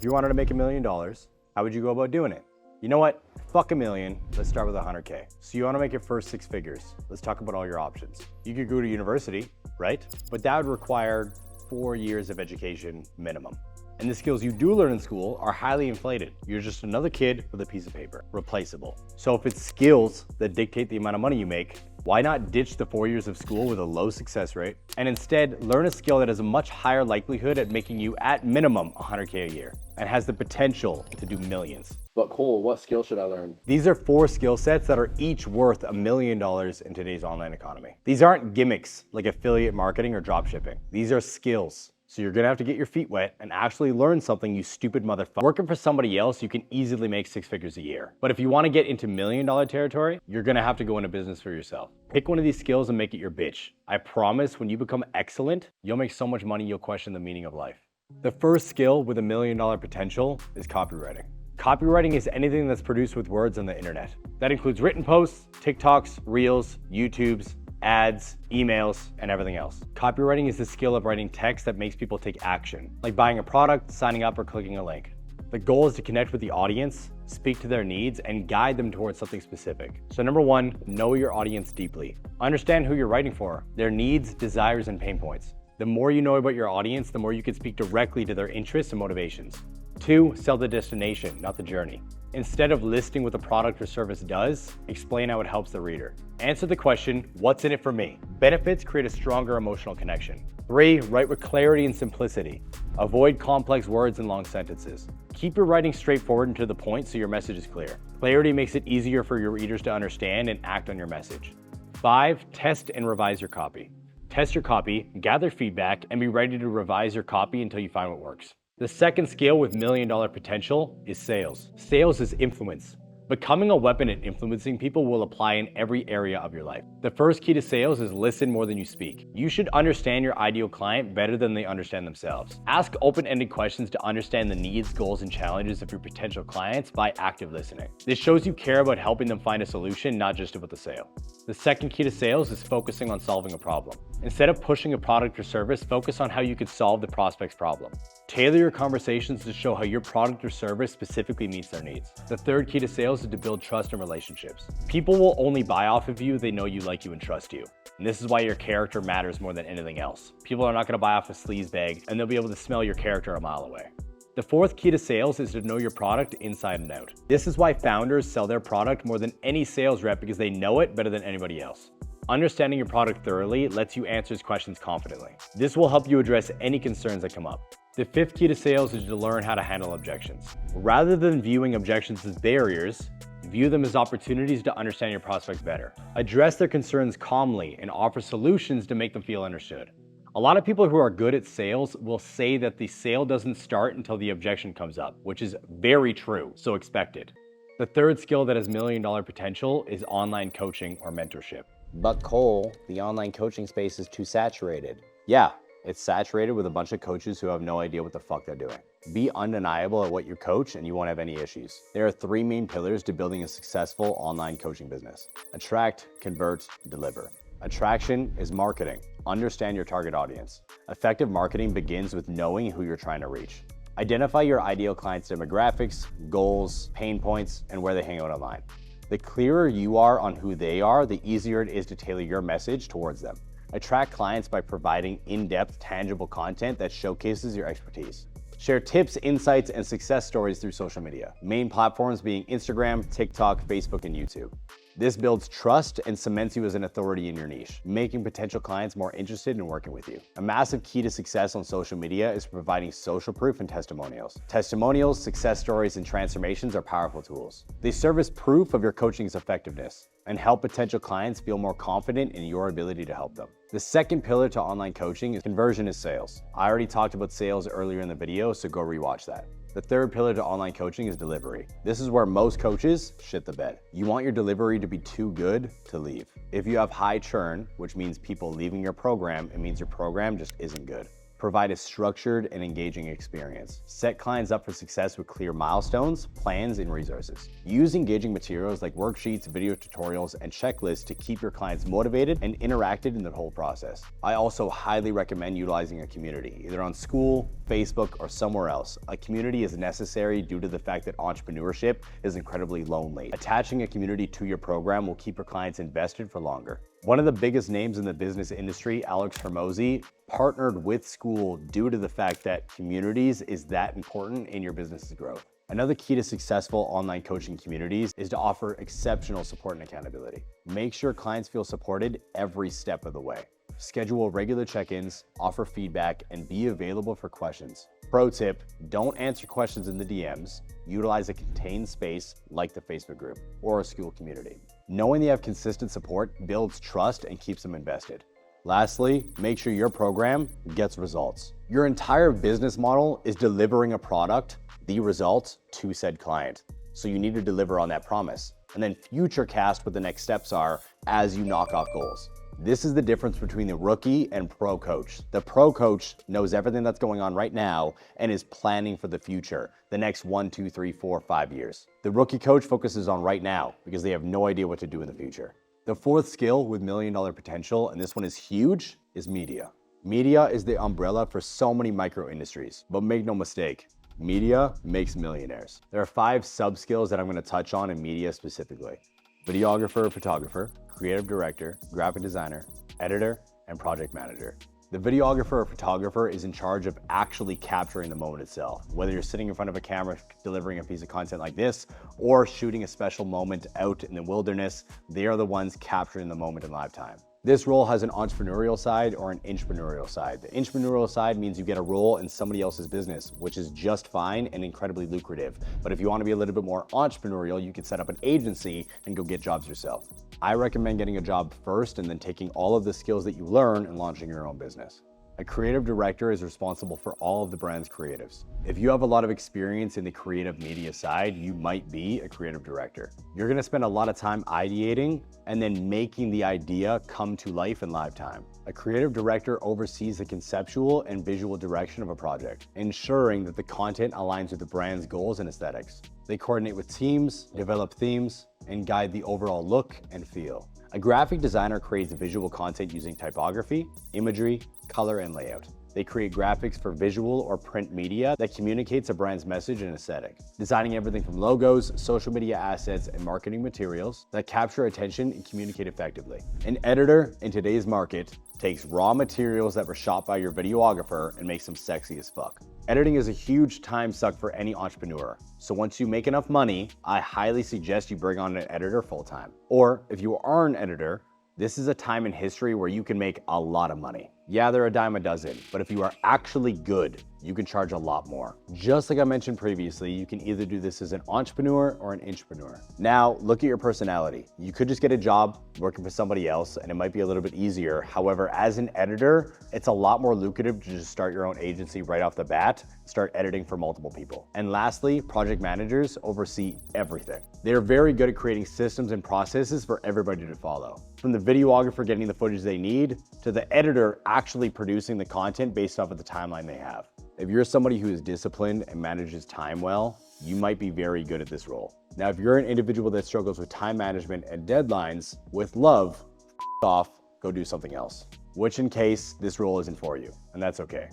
If you wanted to make $1 million, how would you go about doing it? You know what? Fuck $1 million. Let's start with 100K. So you want to make your first 6 figures. Let's talk about all your options. You could go to university, right? But that would require 4 years of education minimum. And the skills you do learn in school are highly inflated. You're just another kid with a piece of paper, replaceable. So if it's skills that dictate the amount of money you make, why not ditch the 4 years of school with a low success rate and instead learn a skill that has a much higher likelihood at making you at minimum 100K a year and has the potential to do millions. But Cole, what skill should I learn? These are 4 skill sets that are each worth $1 million in today's online economy. These aren't gimmicks like affiliate marketing or drop shipping. These are skills. So you're gonna have to get your feet wet and actually learn something, you stupid motherfucker. Working for somebody else, you can easily make 6 figures a year. But if you wanna get into $1 million territory, you're gonna have to go into business for yourself. Pick one of these skills and make it your bitch. I promise when you become excellent, you'll make so much money you'll question the meaning of life. The first skill with $1 million potential is copywriting. Copywriting is anything that's produced with words on the internet. That includes written posts, TikToks, Reels, YouTubes, ads, emails, and everything else. Copywriting is the skill of writing text that makes people take action, like buying a product, signing up, or clicking a link. The goal is to connect with the audience, speak to their needs, and guide them towards something specific. So number 1, know your audience deeply. Understand who you're writing for, their needs, desires, and pain points. The more you know about your audience, the more you can speak directly to their interests and motivations. 2, sell the destination, not the journey. Instead of listing what the product or service does, explain how it helps the reader. Answer the question, what's in it for me? Benefits create a stronger emotional connection. 3, write with clarity and simplicity. Avoid complex words and long sentences. Keep your writing straightforward and to the point so your message is clear. Clarity makes it easier for your readers to understand and act on your message. 5, test and revise your copy. Test your copy, gather feedback, and be ready to revise your copy until you find what works. The second skill with $1 million potential is sales. Sales is influence. Becoming a weapon at influencing people will apply in every area of your life. The first key to sales is listen more than you speak. You should understand your ideal client better than they understand themselves. Ask open-ended questions to understand the needs, goals, and challenges of your potential clients by active listening. This shows you care about helping them find a solution, not just about the sale. The second key to sales is focusing on solving a problem. Instead of pushing a product or service, focus on how you can solve the prospect's problem. Tailor your conversations to show how your product or service specifically meets their needs. The third key to sales is to build trust and relationships. People will only buy off of you if they know you, like you, and trust you. And this is why your character matters more than anything else. People are not going to buy off a sleaze bag, and they'll be able to smell your character a mile away. The fourth key to sales is to know your product inside and out. This is why founders sell their product more than any sales rep, because they know it better than anybody else. Understanding your product thoroughly lets you answer questions confidently. This will help you address any concerns that come up. The fifth key to sales is to learn how to handle objections. Rather than viewing objections as barriers, view them as opportunities to understand your prospects better. Address their concerns calmly and offer solutions to make them feel understood. A lot of people who are good at sales will say that the sale doesn't start until the objection comes up, which is very true, so expect it. The third skill that has $1 million potential is online coaching or mentorship. But Cole, the online coaching space is too saturated. Yeah, it's saturated with a bunch of coaches who have no idea what the fuck they're doing. Be undeniable at what you coach and you won't have any issues. There are 3 main pillars to building a successful online coaching business: attract, convert, deliver. Attraction is marketing. Understand your target audience. Effective marketing begins with knowing who you're trying to reach. Identify your ideal client's demographics, goals, pain points, and where they hang out online. The clearer you are on who they are, the easier it is to tailor your message towards them. Attract clients by providing in-depth, tangible content that showcases your expertise. Share tips, insights, and success stories through social media, main platforms being Instagram, TikTok, Facebook, and YouTube. This builds trust and cements you as an authority in your niche, making potential clients more interested in working with you. A massive key to success on social media is providing social proof and testimonials. Testimonials, success stories, and transformations are powerful tools. They serve as proof of your coaching's effectiveness and help potential clients feel more confident in your ability to help them. The second pillar to online coaching is conversion is sales. I already talked about sales earlier in the video, so go rewatch that. The third pillar to online coaching is delivery. This is where most coaches shit the bed. You want your delivery to be too good to leave. If you have high churn, which means people leaving your program, it means your program just isn't good. Provide a structured and engaging experience. Set clients up for success with clear milestones, plans, and resources. Use engaging materials like worksheets, video tutorials, and checklists to keep your clients motivated and interacted in the whole process. I also highly recommend utilizing a community, either on school, Facebook, or somewhere else. A community is necessary due to the fact that entrepreneurship is incredibly lonely. Attaching a community to your program will keep your clients invested for longer. One of the biggest names in the business industry, Alex Hormozi, partnered with school due to the fact that communities is that important in your business's growth. Another key to successful online coaching communities is to offer exceptional support and accountability. Make sure clients feel supported every step of the way. Schedule regular check-ins, offer feedback, and be available for questions. Pro tip, don't answer questions in the DMs. Utilize a contained space like the Facebook group or a school community. Knowing they have consistent support builds trust and keeps them invested. Lastly, make sure your program gets results. Your entire business model is delivering a product, the result, to said client. So you need to deliver on that promise and then future cast what the next steps are as you knock off goals. This is the difference between the rookie and pro coach. The pro coach knows everything that's going on right now and is planning for the future, the next 1, 2, 3, 4, 5 years. The rookie coach focuses on right now because they have no idea what to do in the future. The fourth skill with $1 million potential, and this one is huge, is media. Media is the umbrella for so many micro industries, but make no mistake, media makes millionaires. There are 5 sub-skills that I'm going to touch on in media specifically. Videographer or photographer, creative director, graphic designer, editor, and project manager. The videographer or photographer is in charge of actually capturing the moment itself. Whether you're sitting in front of a camera delivering a piece of content like this, or shooting a special moment out in the wilderness, they are the ones capturing the moment in live time. This role has an entrepreneurial side or an intrapreneurial side. The intrapreneurial side means you get a role in somebody else's business, which is just fine and incredibly lucrative. But if you want to be a little bit more entrepreneurial, you can set up an agency and go get jobs yourself. I recommend getting a job first and then taking all of the skills that you learn and launching your own business. A creative director is responsible for all of the brand's creatives. If you have a lot of experience in the creative media side, you might be a creative director. You're gonna spend a lot of time ideating and then making the idea come to life in live time. A creative director oversees the conceptual and visual direction of a project, ensuring that the content aligns with the brand's goals and aesthetics. They coordinate with teams, develop themes, and guide the overall look and feel. A graphic designer creates visual content using typography, imagery, color, and layout. They create graphics for visual or print media that communicates a brand's message and aesthetic, designing everything from logos, social media assets, and marketing materials that capture attention and communicate effectively. An editor in today's market takes raw materials that were shot by your videographer and makes them sexy as fuck. Editing is a huge time suck for any entrepreneur. So once you make enough money, I highly suggest you bring on an editor full-time. Or if you are an editor, this is a time in history where you can make a lot of money. Yeah, they're a dime a dozen, but if you are actually good, you can charge a lot more. Just like I mentioned previously, you can either do this as an entrepreneur or an intrapreneur. Now, look at your personality. You could just get a job working for somebody else and it might be a little bit easier. However, as an editor, it's a lot more lucrative to just start your own agency right off the bat, start editing for multiple people. And lastly, project managers oversee everything. They're very good at creating systems and processes for everybody to follow. From the videographer getting the footage they need, to the editor actually producing the content based off of the timeline they have. If you're somebody who is disciplined and manages time well, you might be very good at this role. Now, if you're an individual that struggles with time management and deadlines, with love, off, go do something else. Which in case, this role isn't for you, and that's okay.